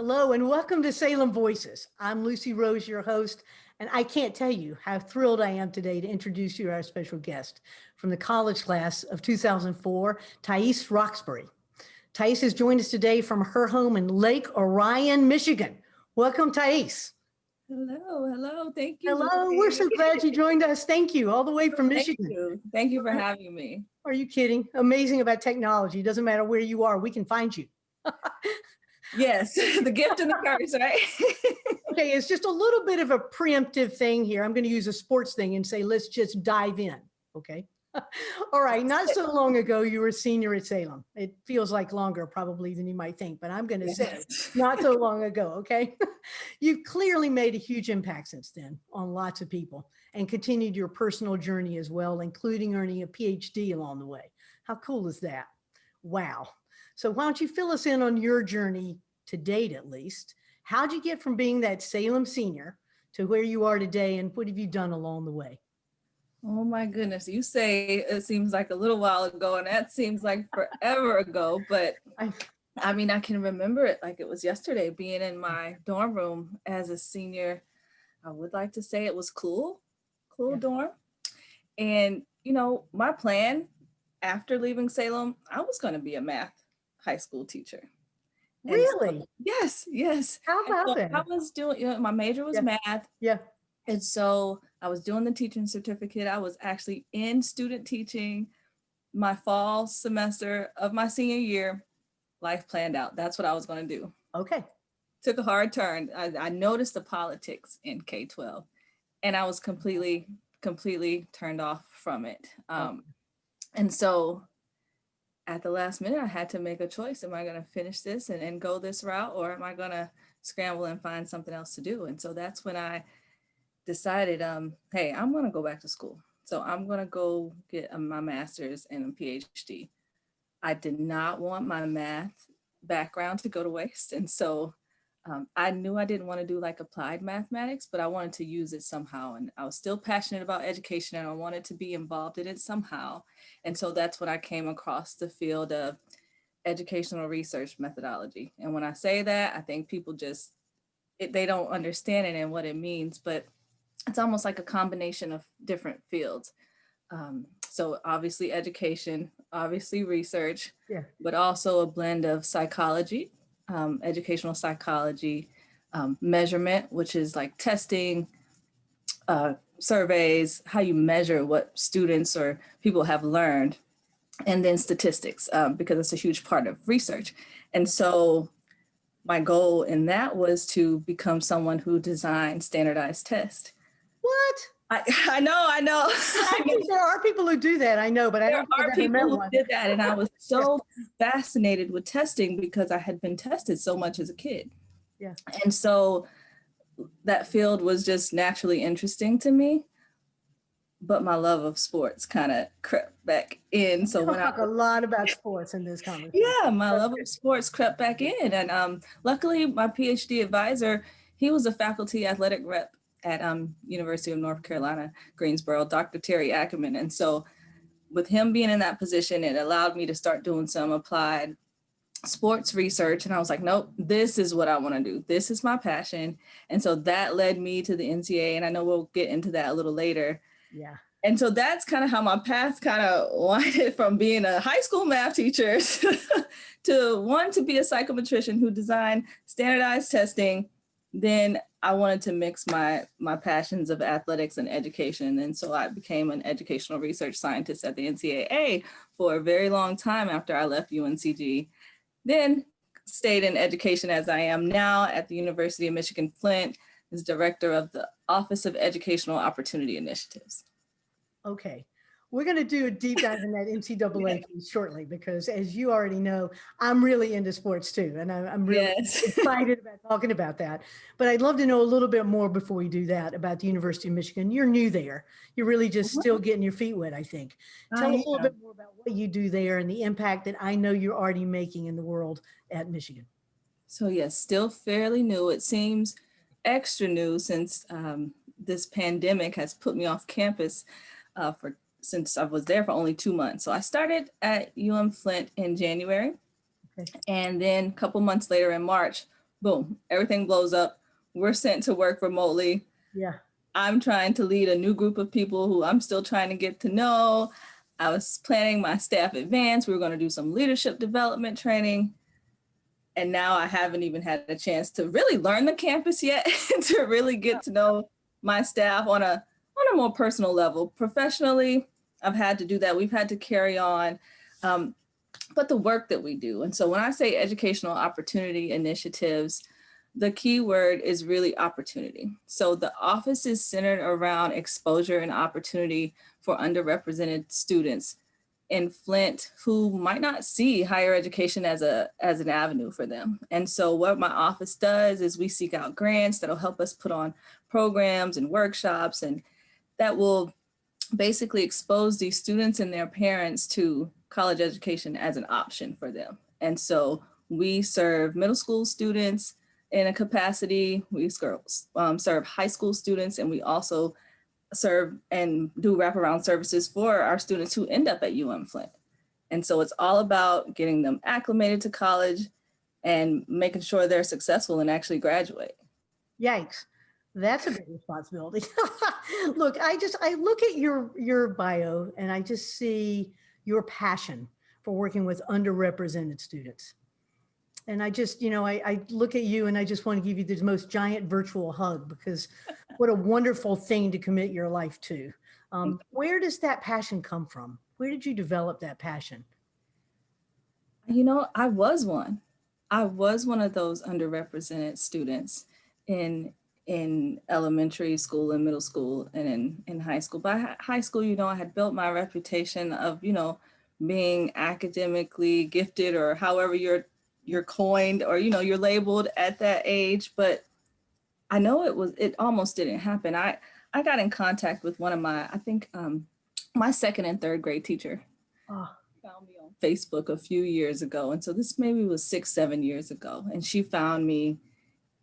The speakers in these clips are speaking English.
Hello and welcome to Salem Voices. I'm Lucy Rose, your host, and I can't tell you how thrilled I am today to introduce you to our special guest from the college class of 2004, Tiese Roxbury. Tiese has joined us today from her home in Lake Orion, Michigan. Welcome, Tiese. Hello. Thank you. Hello, Lucy. we're so glad you joined us. Thank you, all the way from Michigan. Thank you for having me. Are you kidding? Amazing about technology. It doesn't matter where you are, we can find you. Yes, the gift and the curse, right? Okay, it's just a little bit of a preemptive thing here. I'm going to use a sports thing and say, let's just dive in, okay? All right, not so long ago, you were a senior at Salem. It feels like longer probably than you might think, but I'm going to say not so long ago, okay? You've clearly made a huge impact since then on lots of people and continued your personal journey as well, including earning a PhD along the way. How cool is that? Wow. So why don't you fill us in on your journey to date, at least? How'd you get from being that Salem senior to where you are today, and what have you done along the way? Oh my goodness, you say it seems like a little while ago, and that seems like forever ago, but I mean, I can remember it like it was yesterday, being in my dorm room as a senior. I would like to say it was cool dorm. And, you know, my plan after leaving Salem, I was going to be a math high school teacher. Really? So, yes. How about that? I was doing, my major was math. Yeah. And so I was doing the teaching certificate. I was actually in student teaching my fall semester of my senior year. Life planned out. That's what I was going to do. Okay. Took a hard turn. I noticed the politics in K-12, and I was completely turned off from it. And so at the last minute, I had to make a choice. Am I going to finish this and go this route, or am I going to scramble and find something else to do? And so that's when I decided, hey, I'm going to go back to school. So I'm going to go get my master's and a PhD. I did not want my math background to go to waste. And so I knew I didn't want to do like applied mathematics, but I wanted to use it somehow. And I was still passionate about education, and I wanted to be involved in it somehow. And so that's when I came across the field of educational research methodology. And when I say that, I think people they don't understand it and what it means, but it's almost like a combination of different fields. So obviously education, obviously research, but also a blend of psychology, educational psychology, measurement, which is like testing, surveys, how you measure what students or people have learned, and then statistics, because it's a huge part of research. And so my goal in that was to become someone who designed standardized tests. What? I know. I think there are people who do that. I know, but I don't think I've ever met one. Did that, and I was so fascinated with testing because I had been tested so much as a kid. Yeah. And so that field was just naturally interesting to me. But my love of sports kind of crept back in. So when I talk a lot about sports in this conversation. Yeah, my love of sports crept back in, and luckily my PhD advisor, he was a faculty athletic rep at University of North Carolina, Greensboro, Dr. Terry Ackerman. And so with him being in that position, it allowed me to start doing some applied sports research. And I was like, nope, this is what I want to do. This is my passion. And so that led me to the NCAA. And I know we'll get into that a little later. Yeah. And so that's kind of how my path kind of winded from being a high school math teacher to be a psychometrician who designed standardized testing. Then I wanted to mix my passions of athletics and education. And so I became an educational research scientist at the NCAA for a very long time after I left UNCG. Then stayed in education as I am now at the University of Michigan Flint as director of the Office of Educational Opportunity Initiatives. Okay. We're going to do a deep dive in that NCAA piece shortly, because as you already know, I'm really into sports too. And I'm really excited about talking about that. But I'd love to know a little bit more before we do that about the University of Michigan. You're new there. You're really just still getting your feet wet, I think. Tell us a little bit more about what you do there and the impact that I know you're already making in the world at Michigan. So yes, still fairly new. It seems extra new since this pandemic has put me off campus since I was there for only 2 months. So I started at UM Flint in January. And then a couple months later in March, boom, everything blows up. We're sent to work remotely. Yeah. I'm trying to lead a new group of people who I'm still trying to get to know. I was planning my staff advance. We were going to do some leadership development training. And now I haven't even had a chance to really learn the campus yet, to really get to know my staff on a more personal level. Professionally, I've had to do that. We've had to carry on, but the work that we do. And so when I say educational opportunity initiatives, the key word is really opportunity. So the office is centered around exposure and opportunity for underrepresented students in Flint who might not see higher education as an avenue for them. And so what my office does is we seek out grants that'll help us put on programs and workshops, and that will basically expose these students and their parents to college education as an option for them. And so we serve middle school students in a capacity, we serve high school students, and we also serve and do wraparound services for our students who end up at Flint. And so it's all about getting them acclimated to college and making sure they're successful and actually graduate. Yikes. That's a big responsibility. Look, I look at your bio and I just see your passion for working with underrepresented students. And I just, I look at you and I just want to give you the most giant virtual hug, because what a wonderful thing to commit your life to. Where does that passion come from? Where did you develop that passion? I was one. I was one of those underrepresented students in elementary school and middle school and in high school. By high school, I had built my reputation of, being academically gifted, or however you're coined, or you're labeled at that age. But I know it almost didn't happen. I got in contact with one of my second and third grade teacher. Found me on Facebook a few years ago, and so this maybe was 6-7 years ago, and she found me,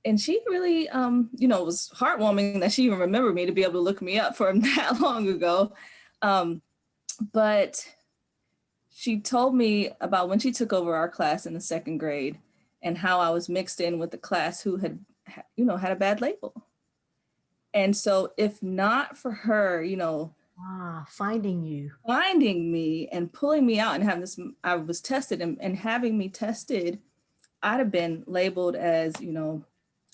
and she really it was heartwarming that she even remembered me to be able to look me up from that long ago. But she told me about when she took over our class in the second grade and how I was mixed in with the class who had a bad label. And so if not for her, finding me and pulling me out and having this, I was tested and having me tested, I'd have been labeled as,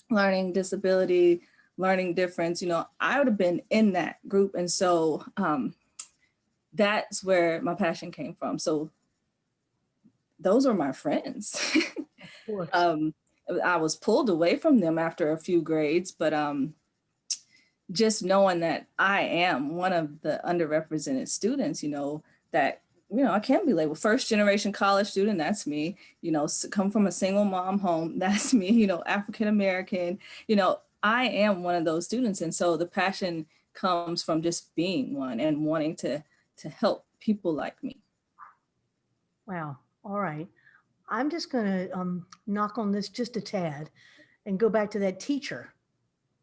learning disability, learning difference, I would have been in that group. And so, that's where my passion came from. So those are my friends. Of course. I was pulled away from them after a few grades, but just knowing that I am one of the underrepresented students, that, I can be labeled first generation college student, that's me, come from a single mom home, that's me, African-American, I am one of those students. And so the passion comes from just being one and wanting to help people like me. Wow. All right. I'm just going to knock on this just a tad and go back to that teacher.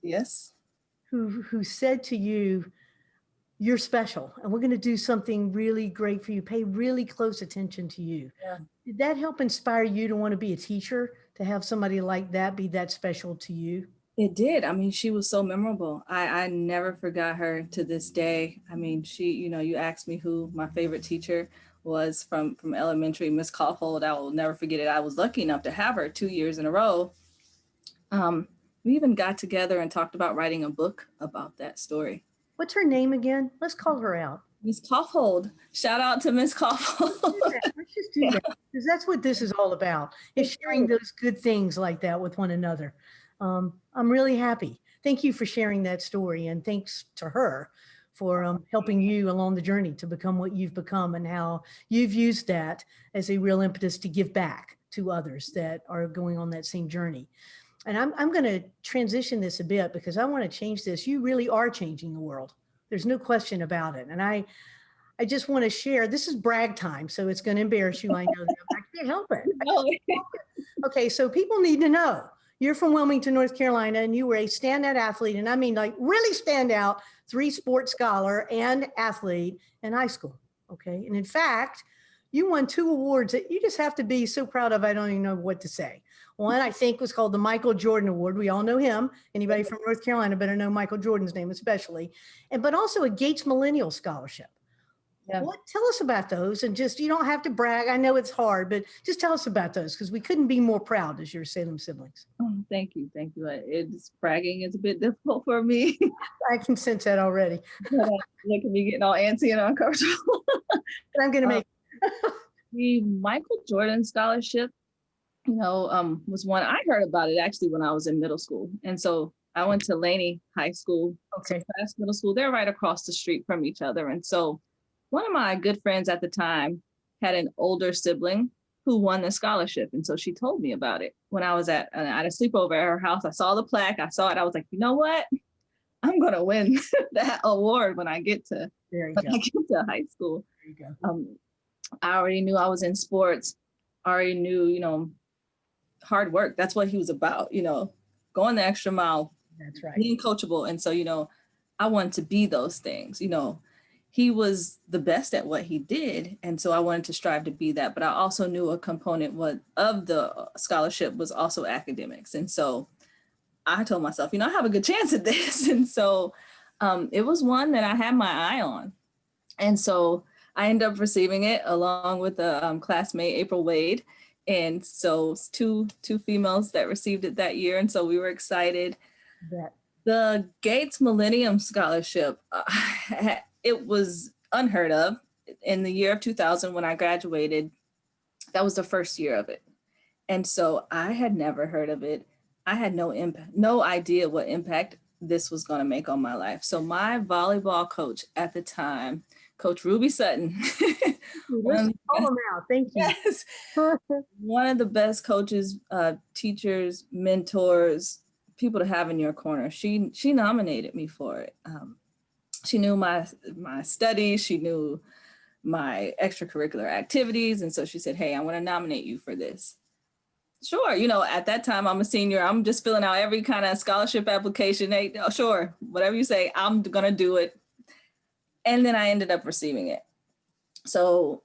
Yes. Who said to you, you're special and we're going to do something really great for you. Pay really close attention to you. Yeah. Did that help inspire you to want to be a teacher, to have somebody like that be that special to you? It did. I mean, she was so memorable. I never forgot her to this day. I mean, she, you asked me who my favorite teacher was from elementary, Miss Kaufhold. I will never forget it. I was lucky enough to have her 2 years in a row. We even got together and talked about writing a book about that story. What's her name again? Let's call her out. Miss Kaufhold. Shout out to Miss Kaufhold. Let's just do that, because that's what this is all about, is sharing those good things like that with one another. I'm really happy. Thank you for sharing that story, and thanks to her for helping you along the journey to become what you've become, and how you've used that as a real impetus to give back to others that are going on that same journey. And I'm going to transition this a bit, because I want to change this. You really are changing the world. There's no question about it. And I just want to share, this is brag time, so it's going to embarrass you. I know that, but I can't help it. Okay, so people need to know. You're from Wilmington, North Carolina, and you were a standout athlete. And I mean, like, really stand out, 3-sport scholar and athlete in high school. Okay. And in fact, you won 2 awards that you just have to be so proud of. I don't even know what to say. One, I think, was called the Michael Jordan Award. We all know him. Anybody from North Carolina better know Michael Jordan's name, especially. But also a Gates Millennial Scholarship. Yeah. Tell us about those, and just, you don't have to brag. I know it's hard, but just tell us about those, because we couldn't be more proud as your Salem siblings. Oh, thank you. Thank you. It's bragging is a bit difficult for me. I can sense that already. Look at me getting all antsy and uncomfortable. But I'm going to make The Michael Jordan Scholarship, was one I heard about it actually when I was in middle school. And so I went to Laney High School, okay. Fast Middle School. They're right across the street from each other. And so one of my good friends at the time had an older sibling who won the scholarship. And so she told me about it when I was at a sleepover at her house. I saw the plaque. I saw it. I was like, you know what? I'm going to win that award when I get to high school. There you go. I already knew I was in sports. I already knew, hard work. That's what he was about, going the extra mile. That's right. Being coachable. And so, I wanted to be those things. He was the best at what he did. And so I wanted to strive to be that. But I also knew a component of the scholarship was also academics. And so I told myself, I have a good chance at this. And so it was one that I had my eye on. And so I ended up receiving it along with a classmate, April Wade. And so two females that received it that year. And so we were excited. Yeah. The Gates Millennium Scholarship, it was unheard of. In the year of 2000, when I graduated, that was the first year of it. And so I had never heard of it. I had no idea what impact this was going to make on my life. So my volleyball coach at the time, Coach Ruby Sutton. Call them out. Thank you. Yes. One of the best coaches, teachers, mentors, people to have in your corner. She nominated me for it. She knew my studies. She knew my extracurricular activities. And so she said, hey, I want to nominate you for this. Sure. At that time, I'm a senior. I'm just filling out every kind of scholarship application. Hey, sure. Whatever you say, I'm going to do it. And then I ended up receiving it. So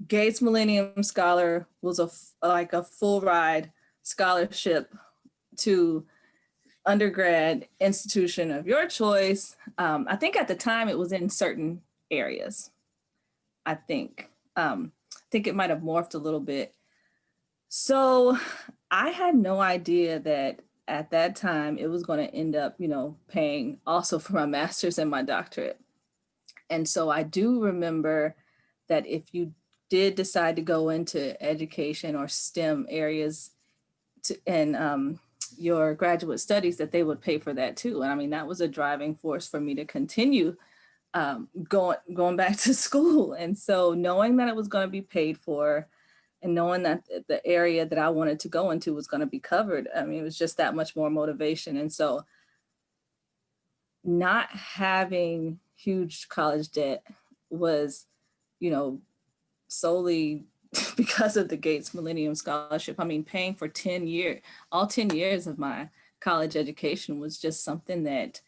Gates Millennium Scholar was a full ride scholarship to undergrad institution of your choice. I think at the time it was in certain areas. I think it might have morphed a little bit. So I had no idea that at that time it was going to end up, paying also for my master's and my doctorate. And so I do remember that if you did decide to go into education or STEM areas in your graduate studies, that they would pay for that too. And I mean, that was a driving force for me to continue going back to school. And so knowing that it was going to be paid for and knowing that the area that I wanted to go into was going to be covered, I mean, it was just that much more motivation. And so not having huge college debt was, solely because of the Gates Millennium Scholarship. I mean, paying for 10 years of my college education was just something that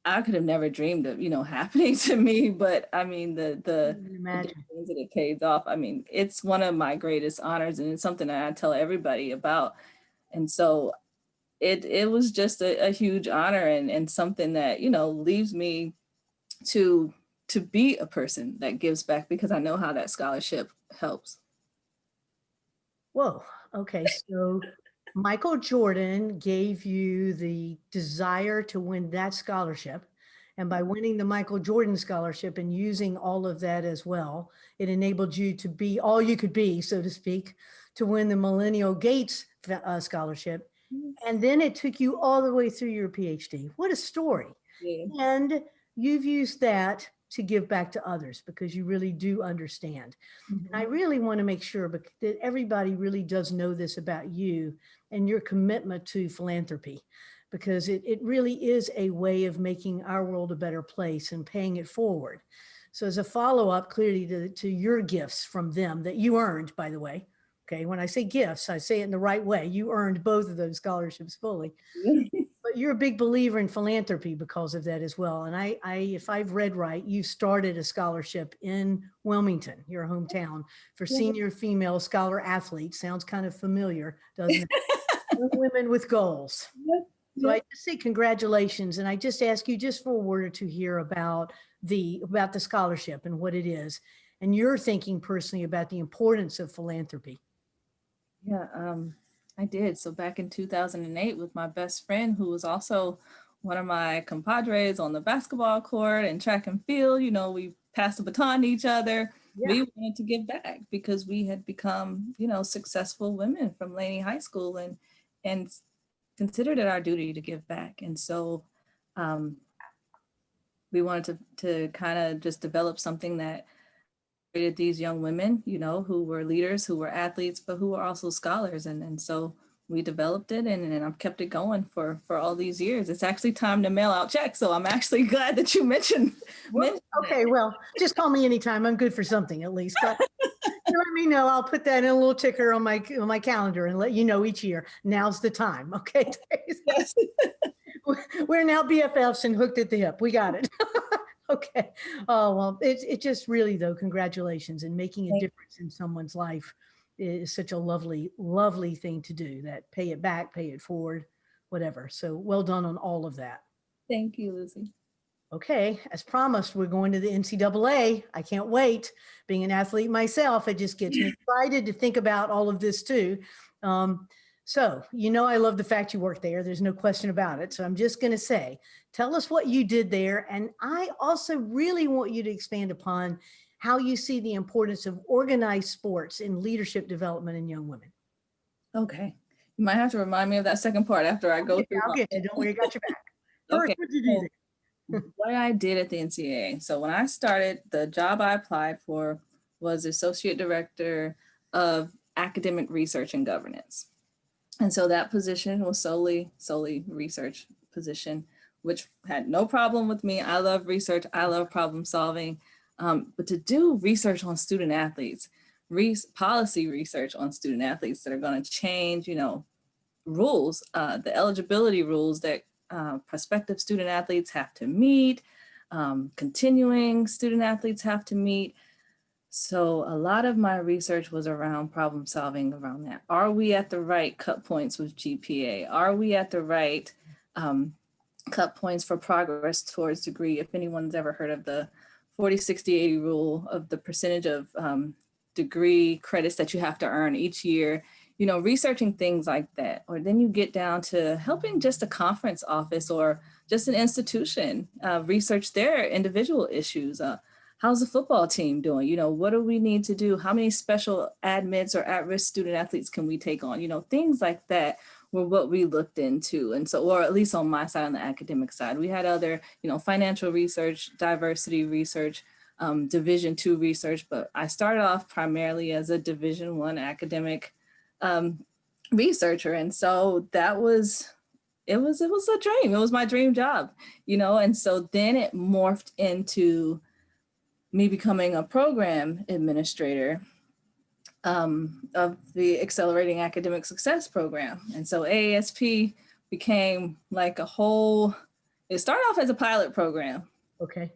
I could have never dreamed of, happening to me. But I mean, the things that it pays off. I mean, it's one of my greatest honors, and it's something that I tell everybody about. And so it was just a huge honor and something that, leaves me to be a person that gives back, because I know how that scholarship helps. Whoa. Okay. So Michael Jordan gave you the desire to win that scholarship. And by winning the Michael Jordan scholarship and using all of that as well, it enabled you to be all you could be, so to speak, to win the Millennial Gates scholarship. And then it took you all the way through your PhD. What a story. Yeah. And you've used that to give back to others because you really do understand. Mm-hmm. And I really want to make sure that everybody really does know this about you and your commitment to philanthropy, because it really is a way of making our world a better place and paying it forward. So as a follow-up clearly to your gifts from them that you earned, by the way. Okay, when I say gifts, I say it in the right way. You earned both of those scholarships fully. But You're a big believer in philanthropy because of that as well. And if I've read right, you started a scholarship in Wilmington, your hometown, for Yeah. senior female scholar athletes. Sounds kind of familiar, doesn't it? Young women with goals. Yep. So I Yep. just say congratulations, and I just ask you just for a word or two here about the scholarship and what it is, and you're thinking personally about the importance of philanthropy. Yeah, I did. So back in 2008 with my best friend, who was also one of my compadres on the basketball court and track and field, we passed the baton to each other. Yeah. We wanted to give back because we had become, successful women from Laney High School and considered it our duty to give back. And so we wanted to kind of just develop something that created these young women, who were leaders, who were athletes, but who were also scholars. And so we developed it and I've kept it going for all these years. It's actually time to mail out checks. So I'm actually glad that you mentioned. Okay, well, just call me anytime. I'm good for something at least. But you let me know. I'll put that in a little ticker on my calendar and let you know each year. Now's the time. Okay. Yes. We're now BFFs and hooked at the hip. We got it. Okay. Oh, well, it just really, though, congratulations, and making a difference in someone's life is such a lovely, lovely thing to do. That pay it back, pay it forward, whatever. So well done on all of that. Thank you, Lizzie. Okay, as promised, we're going to the NCAA. I can't wait. Being an athlete myself, it just gets me excited to think about all of this too. So, I love the fact you work there. There's no question about it. So I'm just going to say, tell us what you did there. And I also really want you to expand upon how you see the importance of organized sports in leadership development in young women. Okay. You might have to remind me of that second part after I go through. I'll get you. Don't worry, I got your back. First, Okay. what did you do there? What I did at the NCAA. So when I started, the job I applied for was Associate Director of Academic Research and Governance. And so that position was solely research position, which had no problem with me. I love research. I love problem solving. But to do research on student athletes, policy research on student athletes that are going to change, rules, the eligibility rules that prospective student athletes have to meet, continuing student athletes have to meet. So a lot of my research was around problem solving around that. Are we at the right cut points with GPA? Are we at the right cut points for progress towards degree? If anyone's ever heard of the 40, 60, 80 rule of the percentage of degree credits that you have to earn each year, researching things like that. Or then you get down to helping just a conference office or just an institution research their individual issues. How's the football team doing? What do we need to do? How many special admits or at-risk student athletes can we take on? things like that were what we looked into. And so, or at least on my side, on the academic side, we had other, financial research, diversity research, Division II research, but I started off primarily as a Division I academic researcher. And so it was a dream. It was my dream job, and so then it morphed into me becoming a program administrator of the Accelerating Academic Success Program. And so AASP became like it started off as a pilot program. Okay.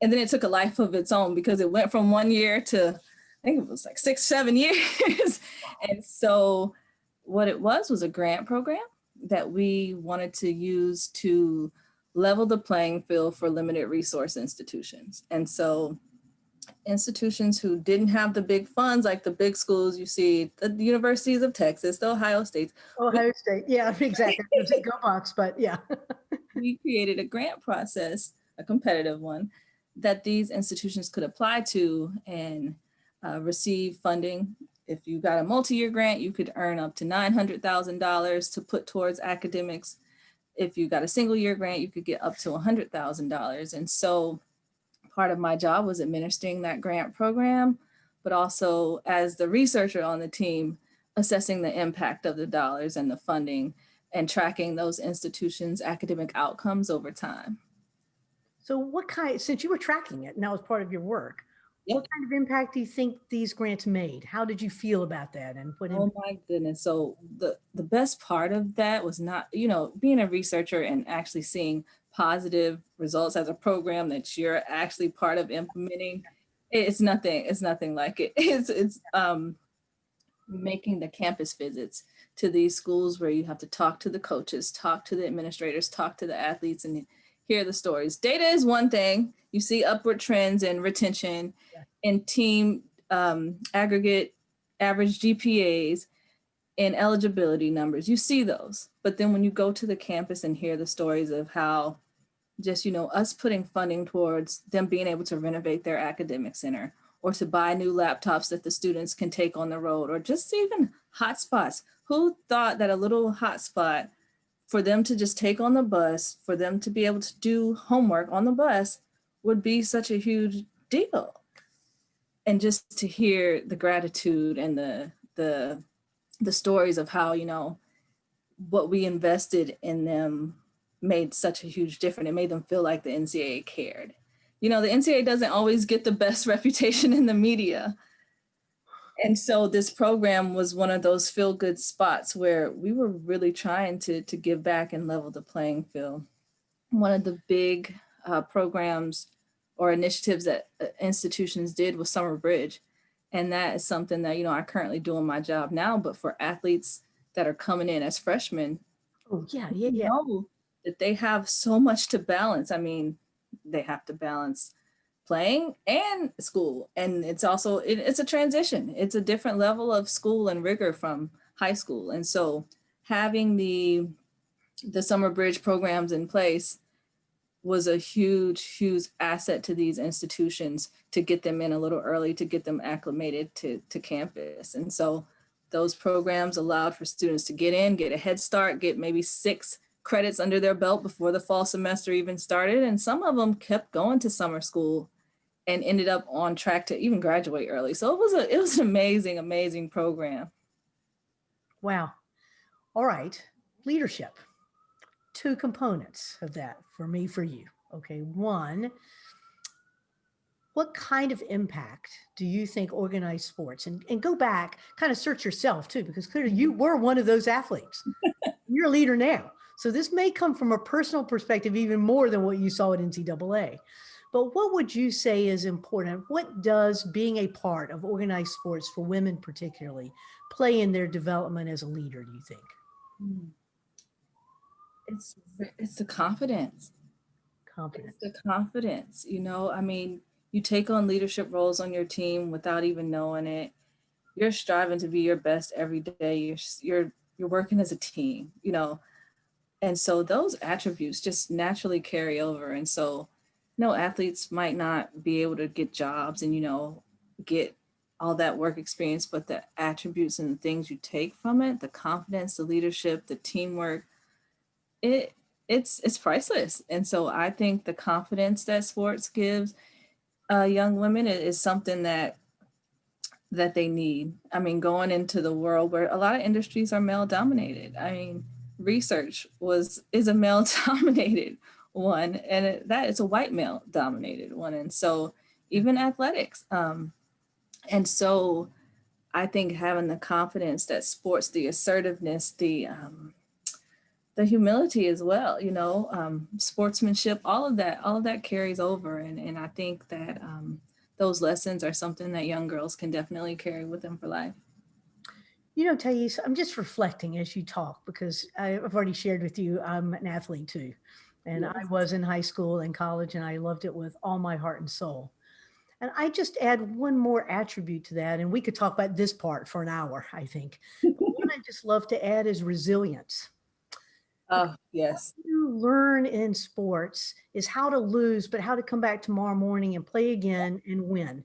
And then it took a life of its own because it went from 1 year to, I think it was like 6, 7 years. And so what it was a grant program that we wanted to use to level the playing field for limited resource institutions. And so institutions who didn't have the big funds, like the big schools you see, the universities of Texas, the Ohio State. Ohio State, yeah, exactly. Go Bucks, but yeah. We created a grant process, a competitive one, that these institutions could apply to and receive funding. If you got a multi-year grant, you could earn up to $900,000 to put towards academics. If you got a single year grant, you could get up to $100,000. And so part of my job was administering that grant program, but also as the researcher on the team, assessing the impact of the dollars and the funding and tracking those institutions' academic outcomes over time. So since you were tracking it and that was part of your work, Yep. what kind of impact do you think these grants made? How did you feel about that? And what Oh my goodness. So the best part of that was not, being a researcher and actually seeing positive results as a program that you're actually part of implementing. It's nothing like it. It's making the campus visits to these schools where you have to talk to the coaches, talk to the administrators, talk to the athletes, and hear the stories. Data is one thing. You see upward trends in retention and team aggregate average GPAs and eligibility numbers. You see those. But then when you go to the campus and hear the stories of how just, us putting funding towards them being able to renovate their academic center or to buy new laptops that the students can take on the road, or just even hotspots. Who thought that a little hotspot for them to just take on the bus, for them to be able to do homework on the bus would be such a huge deal? And just to hear the gratitude and the stories of how, what we invested in them made such a huge difference. It made them feel like the NCAA cared. The NCAA doesn't always get the best reputation in the media. And so this program was one of those feel-good spots where we were really trying to give back and level the playing field. One of the big programs or initiatives that institutions did was Summer Bridge. And that is something that, I currently do in my job now, but for athletes that are coming in as freshmen, know that they have so much to balance. I mean, they have to balance playing and school. And it's also, it's a transition. It's a different level of school and rigor from high school. And so having the Summer Bridge programs in place was a huge asset to these institutions to get them in a little early, to get them acclimated to campus. And so those programs allowed for students to get in, get a head start, get maybe 6 credits under their belt before the fall semester even started. And some of them kept going to summer school and ended up on track to even graduate early. So it was an amazing program. Wow. All right. Leadership. 2 components of that for me, for you. Okay. One, what kind of impact do you think organized sports, and go back, kind of search yourself too, because clearly you were one of those athletes. You're a leader now. So this may come from a personal perspective, even more than what you saw at NCAA. But what would you say is important? What does being a part of organized sports for women particularly play in their development as a leader, do you think? It's the confidence. Confidence. It's the confidence, I mean, you take on leadership roles on your team without even knowing it. You're striving to be your best every day. You're working as a team, and so those attributes just naturally carry over. And so, athletes might not be able to get jobs and, get all that work experience, but the attributes and the things you take from it, the confidence, the leadership, the teamwork, it's priceless. And so I think the confidence that sports gives young women is something that they need. I mean, going into the world where a lot of industries are male dominated. I mean, research is a male dominated one, and that is a white male dominated one. And so even athletics. And so I think having the confidence that sports, the assertiveness, the humility as well, sportsmanship, all of that carries over. And I think that those lessons are something that young girls can definitely carry with them for life. Tiese, I'm just reflecting as you talk, because I've already shared with you, I'm an athlete too. And Yes. I was in high school and college, and I loved it with all my heart and soul. And I just add one more attribute to that, and we could talk about this part for an hour, I think. But one I just love to add is resilience. Oh, yes. What you learn in sports is how to lose, but how to come back tomorrow morning and play again and win.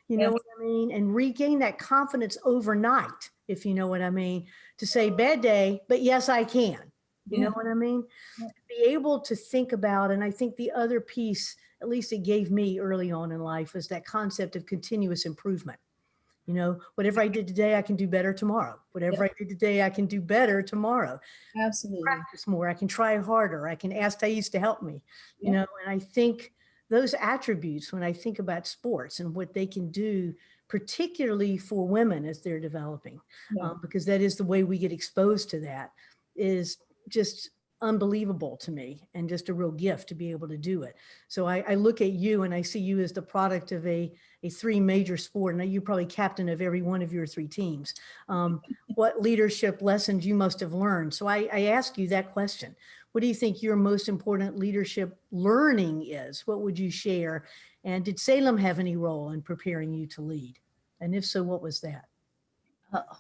You know Yes. what I mean? And regain that confidence overnight, if you know what I mean, to say bad day, but yes, I can. You know what I mean? Yeah. Be able to think about, and I think the other piece, at least it gave me early on in life, is that concept of continuous improvement. Whatever I did today, I can do better tomorrow. Whatever I did today, I can do better tomorrow. Absolutely. Practice more. I can try harder. I can ask Thais to help me, Yep. and I think those attributes, when I think about sports and what they can do, particularly for women as they're developing, Yeah. because that is the way we get exposed to that, is just unbelievable to me, and just a real gift to be able to do it. So I look at you and I see you as the product of a three major sport, and you're probably captain of every one of your three teams. What leadership lessons you must have learned. So I ask you that question. What do you think your most important leadership learning is? What would you share? And did Salem have any role in preparing you to lead? And if so, what was that? Oh,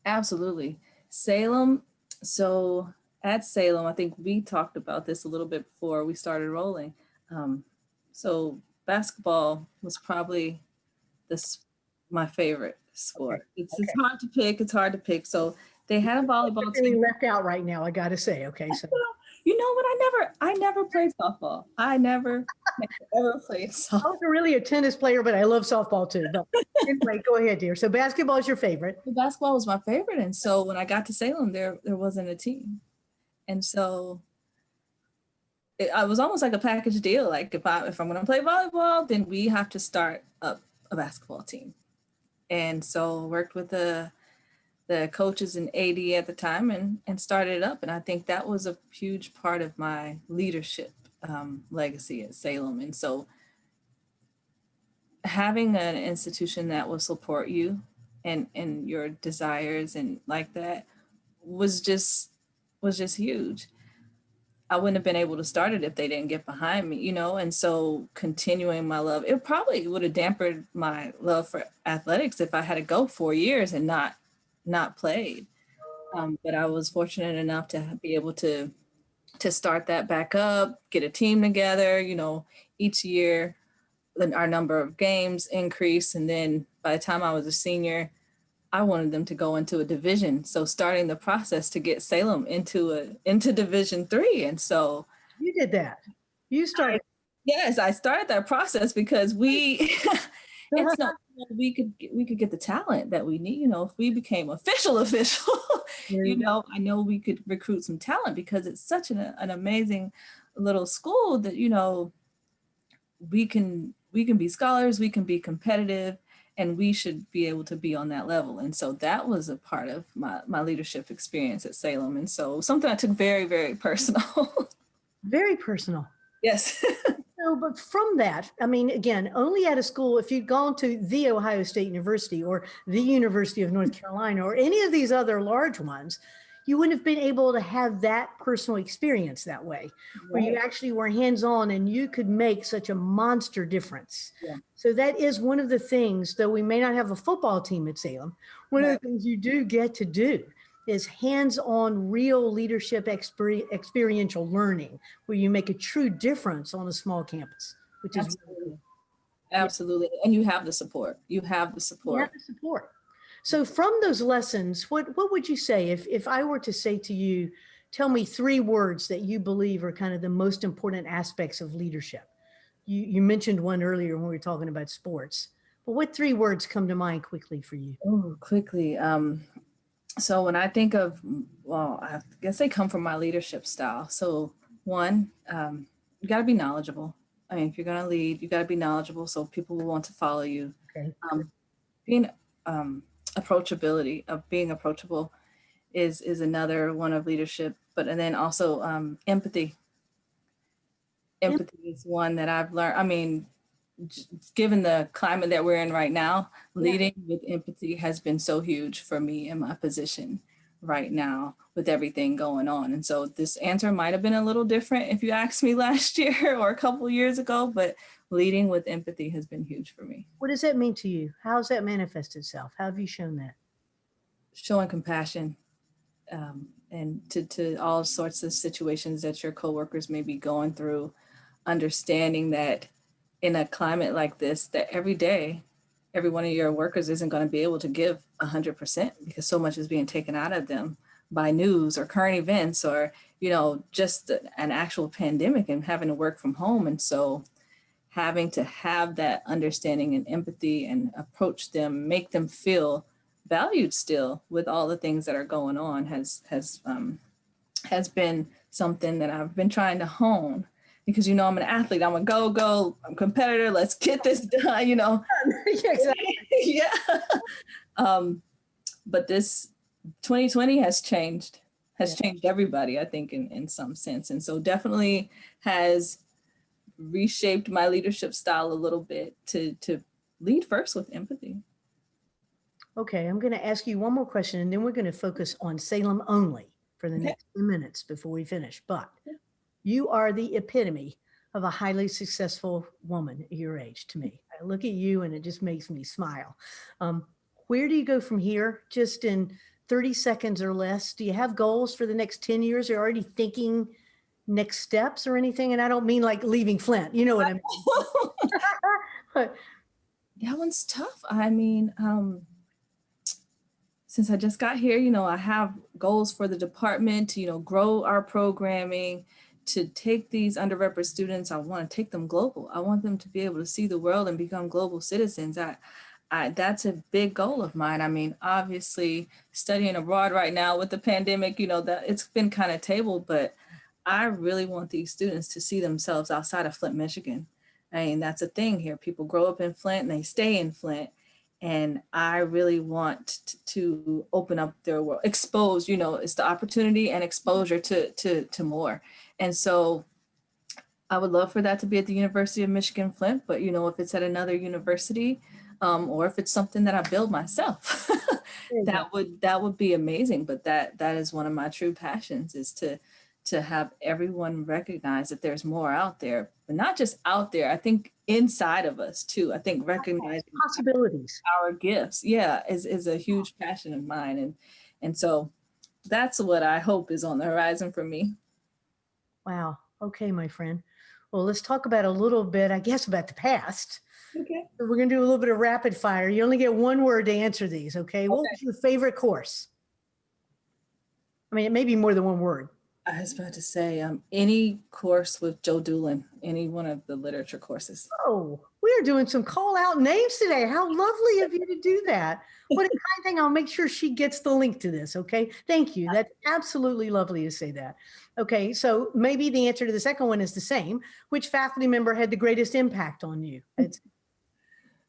absolutely. Salem. So at Salem, I think we talked about this a little bit before we started rolling. Um, so basketball was probably this my favorite Okay. sport. It's hard to pick. It's hard to pick. So they had a volleyball Feeling team. left out right now, I got to say. Okay, so You know what? I never played softball. I never ever played I softball. wasn't really a tennis player, but I love softball too. But anyway, go ahead, dear. So basketball is your favorite. Basketball was my favorite, and so when I got to Salem, there wasn't a team, and so I was almost like a package deal. Like if I'm going to play volleyball, then we have to start up a basketball team, and so worked with the coaches and AD at the time and started it up. And I think that was a huge part of my leadership legacy at Salem. And so having an institution that will support you and your desires and like that was just huge. I wouldn't have been able to start it if they didn't get behind me, you know? And so continuing my love, it probably would have dampened my love for athletics if I had to go 4 years and not played. But I was fortunate enough to be able to start that back up, get a team together, you know, each year our number of games increased. And then by the time I was a senior, I wanted them to go into a division. So starting the process to get Salem into Division 3. And so You did that. You started. yes, I started that process because it's not we could get the talent that we need. You know, if we became official, you know, I know we could recruit some talent because it's such an amazing little school that, you know, we can be scholars, we can be competitive, and we should be able to be on that level. And so that was a part of my leadership experience at Salem. And so something I took very, very personal. Very personal. Yes. So, but from that, I mean, again, only at a school, if you'd gone to the Ohio State University or the University of North Carolina or any of these other large ones, you wouldn't have been able to have that personal experience that way, where you actually were hands-on and you could make such a monster difference. Yeah. So that is one of the things, though we may not have a football team at Salem, one of the things you do get to do is hands-on real leadership experiential learning, where you make a true difference on a small campus, which is really cool. Absolutely. And you have the support. You have the support. You have the support. So from those lessons, what would you say if I were to say to you, tell me 3 words that you believe are kind of the most important aspects of leadership? You mentioned one earlier when we were talking about sports, but what 3 words come to mind quickly for you? Oh, quickly. So when I think of, well, I guess they come from my leadership style. So one, you got to be knowledgeable. I mean, if you're going to lead, you got to be knowledgeable so people will want to follow you. Okay. Being approachability, of being approachable is another one of leadership, and then also empathy. Empathy is one that I've learned. I mean, given the climate that we're in right now, leading with empathy has been so huge for me in my position right now with everything going on. And so this answer might have been a little different if you asked me last year or a couple of years ago, but leading with empathy has been huge for me. What does that mean to you? How does that manifest itself? How have you shown that? Showing compassion and to all sorts of situations that your coworkers may be going through, understanding that in a climate like this, that every day, every one of your workers isn't going to be able to give 100% because so much is being taken out of them by news or current events or, you know, just an actual pandemic and having to work from home. And so having to have that understanding and empathy and approach them, make them feel valued still with all the things that are going on has been something that I've been trying to hone because, you know, I'm an athlete, I'm a go, I'm a competitor, let's get this done, you know. Yeah, exactly. Yeah. But this 2020 has changed everybody, I think, in some sense. And so definitely has reshaped my leadership style a little bit to lead first with empathy. Okay, I'm going to ask you one more question, and then we're going to focus on Salem only for the Okay. next 10 minutes before we finish. But you are the epitome of a highly successful woman at your age to me. I look at you and it just makes me smile. Where do you go from here? Just in 30 seconds or less, do you have goals for the next 10 years? Are you already thinking next steps or anything? And I don't mean like leaving Flint, you know what I mean? That one's tough. I mean, since I just got here, you know, I have goals for the department to, you know, grow our programming, to take these underrepresented students. I want to take them global. I want them to be able to see the world and become global citizens. That's a big goal of mine. I mean, obviously studying abroad right now with the pandemic, you know, that it's been kind of tabled, but I really want these students to see themselves outside of Flint, Michigan. I mean, that's a thing here. People grow up in Flint and they stay in Flint. And I really want to open up their world, expose, you know, it's the opportunity and exposure to more. And so I would love for that to be at the University of Michigan Flint, but, you know, if it's at another university, or if it's something that I build myself, that would be amazing. But that is one of my true passions, is to have everyone recognize that there's more out there, but not just out there. I think inside of us too. I think recognizing possibilities, our gifts, is a huge passion of mine. And so that's what I hope is on the horizon for me. Wow. Okay, my friend. Well, let's talk about a little bit, I guess, about the past. Okay. So we're going to do a little bit of rapid fire. You only get one word to answer these, okay? What was your favorite course? I mean, it may be more than one word. I was about to say, any course with Joe Doolin, any one of the literature courses. Oh, we are doing some call out names today. How lovely of you to do that. What a kind thing. I'll make sure she gets the link to this. Okay. Thank you. That's absolutely lovely to say that. Okay. So maybe the answer to the second one is the same. Which faculty member had the greatest impact on you?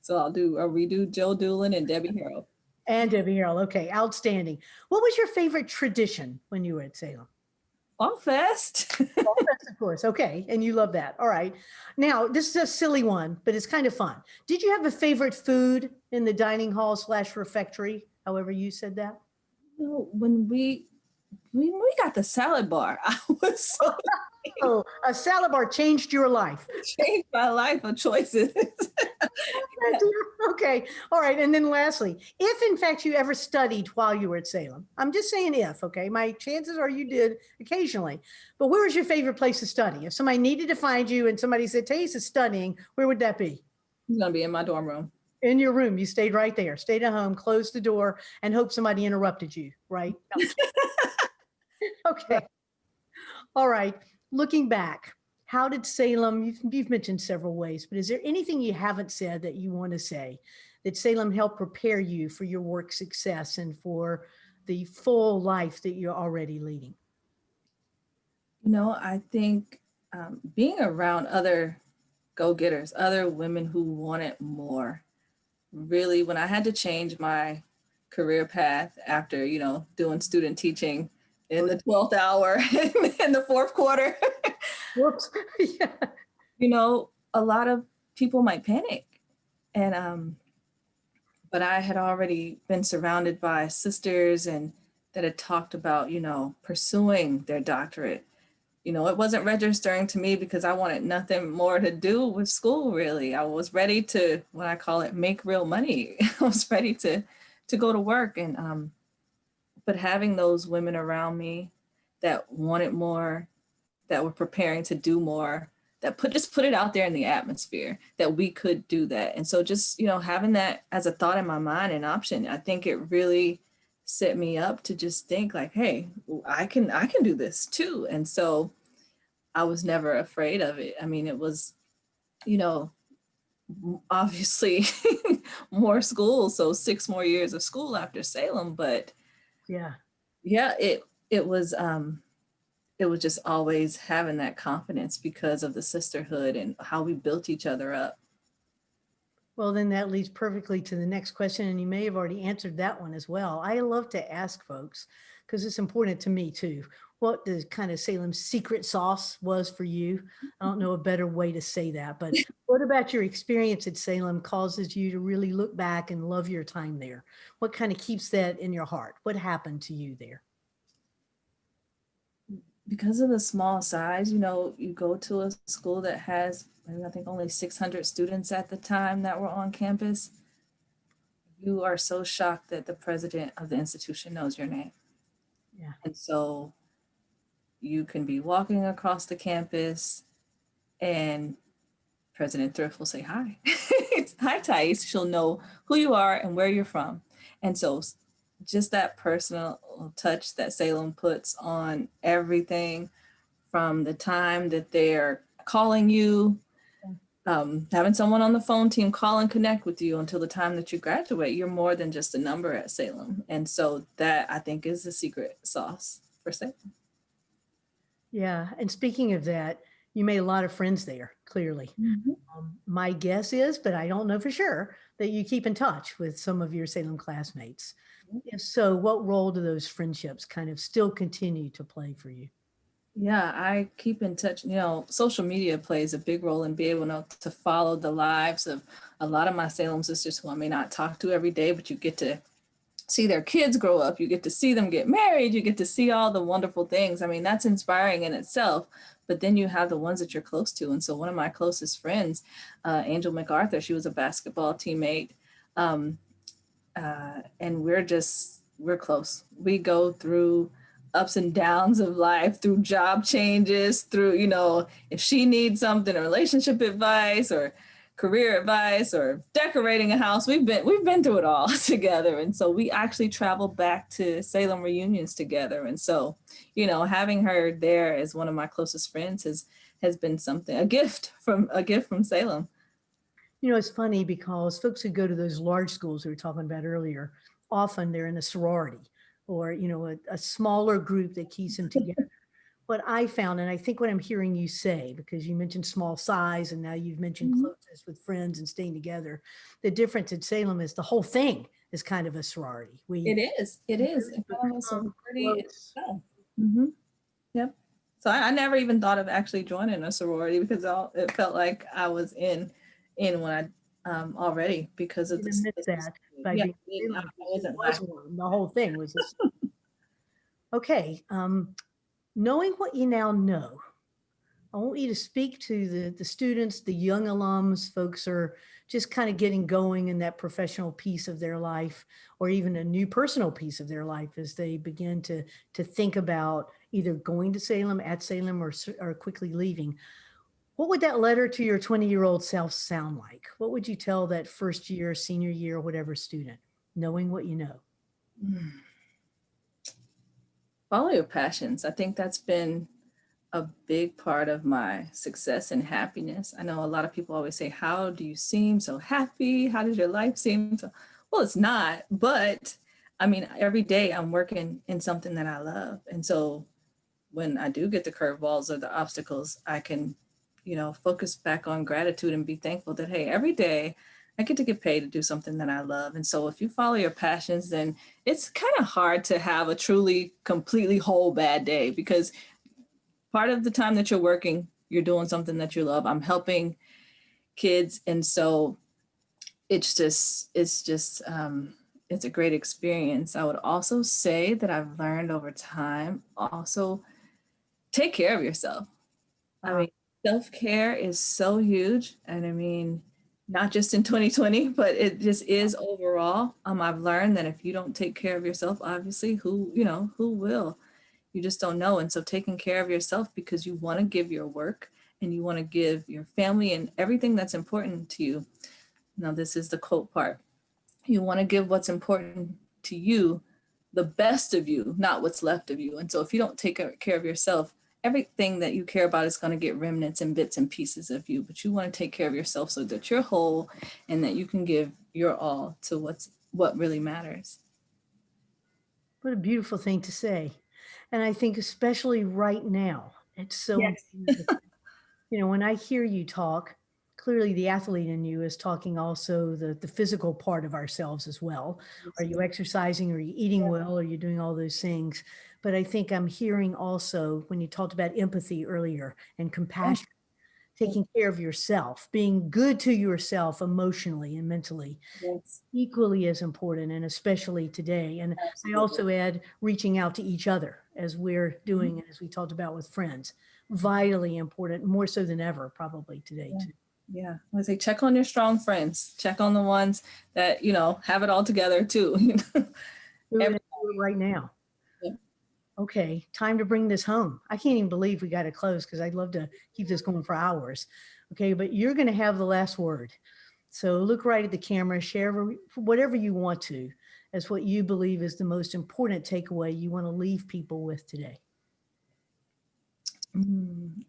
So I'll redo Joe Doolin and Debbie Harrell. And Debbie Harrell. Okay. Outstanding. What was your favorite tradition when you were at Salem? Fall Fest. Fall Fest, of course. Okay. And you love that. All right. Now, this is a silly one, but it's kind of fun. Did you have a favorite food in the dining hall / refectory? However you said that. No, when we got the salad bar, I was so Oh, a salad bar changed your life. changed my life of choices. Okay. All right. And then lastly, if in fact you ever studied while you were at Salem, I'm just saying if, okay, my chances are you did occasionally, but where was your favorite place to study? If somebody needed to find you and somebody said, Tiese is studying, where would that be? He's going to be in my dorm room. In your room. You stayed right there, stayed at home, closed the door, and hope somebody interrupted you, right? Okay. All right. Looking back, how did Salem, you've mentioned several ways, but is there anything you haven't said that you want to say that Salem helped prepare you for your work success and for the full life that you're already leading? You know, I think being around other go-getters, other women who wanted more, really, when I had to change my career path after, you know, doing student teaching in the 12th hour in the fourth quarter, Whoops. Yeah. you know, a lot of people might panic. And, but I had already been surrounded by sisters and that had talked about, you know, pursuing their doctorate. You know, it wasn't registering to me because I wanted nothing more to do with school, really. I was ready to, what I call it, make real money. I was ready to go to work. And, but having those women around me that wanted more, that were preparing to do more, that just put it out there in the atmosphere that we could do that. And so just, you know, having that as a thought in my mind, an option, I think it really set me up to just think like, hey, I can do this too. And so I was never afraid of it. I mean, it was, you know, obviously more school. So 6 more years of school after Salem, but Yeah. yeah, it was, it was just always having that confidence because of the sisterhood and how we built each other up. Well, then that leads perfectly to the next question, and you may have already answered that one as well. I love to ask folks, because it's important to me too, what the kind of Salem's secret sauce was for you. I don't know a better way to say that, but what about your experience at Salem causes you to really look back and love your time there? What kind of keeps that in your heart? What happened to you there? Because of the small size, you know, you go to a school that has, I think, only 600 students at the time that were on campus. You are so shocked that the president of the institution knows your name. Yeah. And so you can be walking across the campus and President Thrift will say, hi. Hi, Tiese. She'll know who you are and where you're from. And so just that personal touch that Salem puts on everything, from the time that they're calling you, having someone on the phone team call and connect with you until the time that you graduate, you're more than just a number at Salem. And so that, I think, is the secret sauce for Salem. Yeah. And speaking of that, you made a lot of friends there, clearly. My guess is, but I don't know for sure, that you keep in touch with some of your Salem classmates. If so, what role do those friendships kind of still continue to play for you? Yeah, I keep in touch. You know, social media plays a big role in being able to follow the lives of a lot of my Salem sisters who I may not talk to every day, but you get to see their kids grow up. You get to see them get married. You get to see all the wonderful things. I mean, that's inspiring in itself. But then you have the ones that you're close to. And so one of my closest friends, Angel MacArthur, she was a basketball teammate. And we're close. We go through ups and downs of life, through job changes, through, you know, if she needs something, relationship advice or career advice or decorating a house, we've been through it all together. And so we actually travel back to Salem reunions together. And so, you know, having her there as one of my closest friends has been something, a gift from Salem. You know, it's funny because folks who go to those large schools we were talking about earlier, often they're in a sorority or, you know, a smaller group that keeps them together. What I found, and I think what I'm hearing you say, because you mentioned small size and now you've mentioned closeness with friends and staying together, the difference at Salem is the whole thing is kind of a sorority. It is. It is. Really In front of a become sorority close. itself. Yep. So I never even thought of actually joining a sorority because it felt like I was in when I already because of You this. admit that by Yeah, being I Salem, because it wasn't was lacking. one. The whole thing was this. Okay. Knowing what you now know, I want you to speak to the students, the young alums, folks are just kind of getting going in that professional piece of their life, or even a new personal piece of their life as they begin to think about either going to Salem, at Salem, or quickly leaving. What would that letter to your 20-year-old self sound like? What would you tell that first year, senior year, whatever student, knowing what you know? Follow your passions. I think that's been a big part of my success and happiness. I know a lot of people always say, how do you seem so happy? How does your life seem so? Well, it's not, but I mean, every day I'm working in something that I love. And so when I do get the curveballs or the obstacles, I can, you know, focus back on gratitude and be thankful that, hey, every day I get paid to do something that I love. And so if you follow your passions, then it's kind of hard to have a truly, completely whole bad day because part of the time that you're working, you're doing something that you love. I'm helping kids. And so it's a great experience. I would also say that I've learned over time, also take care of yourself. I mean, self-care is so huge. And I mean, not just in 2020, but it just is overall. I've learned that if you don't take care of yourself, obviously who will? You just don't know. And so taking care of yourself because you want to give your work and you want to give your family and everything that's important to you. Now, this is the quote part. You want to give what's important to you, the best of you, not what's left of you. And so if you don't take care of yourself, everything that you care about is going to get remnants and bits and pieces of you. But you want to take care of yourself so that you're whole and that you can give your all to what really matters. What a beautiful thing to say. And I think especially right now, it's so Yes. important. You know, when I hear you talk, clearly the athlete in you is talking also the physical part of ourselves as well. Are you exercising? Are you eating well? Are you doing all those things? But I think I'm hearing also when you talked about empathy earlier and compassion, taking care of yourself, being good to yourself emotionally and mentally, Yes, equally as important, and especially today. And I absolutely. also add reaching out to each other as we're doing, and as we talked about with friends, vitally important, more so than ever, probably today too. Yeah, I would say check on your strong friends. Check on the ones that, have it all together too. Do Every- it right now. Yeah. Okay, time to bring this home. I can't even believe we got to close because I'd love to keep this going for hours. Okay, but you're going to have the last word. So look right at the camera, share whatever you want to as what you believe is the most important takeaway you want to leave people with today.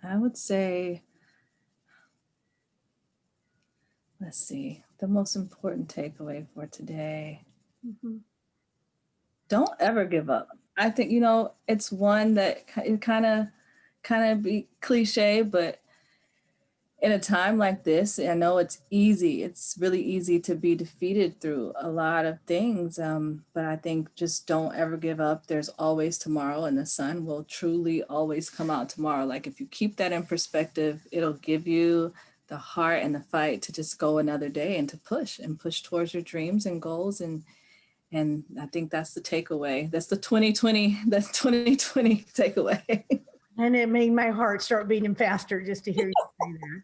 I would say, let's see, the most important takeaway for today. Mhm. Don't ever give up. I think, it's one that it kind of be cliche, but in a time like this, I know it's easy. It's really easy to be defeated through a lot of things. But I think just don't ever give up. There's always tomorrow, and the sun will truly always come out tomorrow. Like if you keep that in perspective, it'll give you the heart and the fight to just go another day and to push towards your dreams and goals. And I think that's the takeaway. That's the 2020, that's 2020 takeaway. And it made my heart start beating faster just to hear you say that.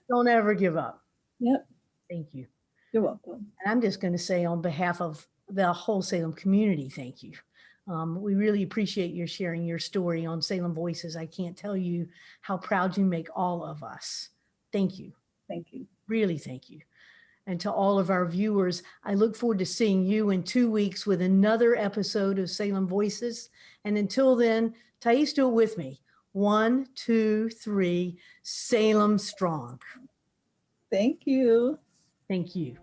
Don't ever give up. Yep. Thank you. You're welcome. And I'm just going to say on behalf of the whole Salem community, thank you. We really appreciate your sharing your story on Salem Voices. I can't tell you how proud you make all of us. Thank you. Thank you. Really, thank you. And to all of our viewers, I look forward to seeing you in 2 weeks with another episode of Salem Voices. And until then, Tiese, do it with me. 1, 2, 3, Salem Strong. Thank you. Thank you.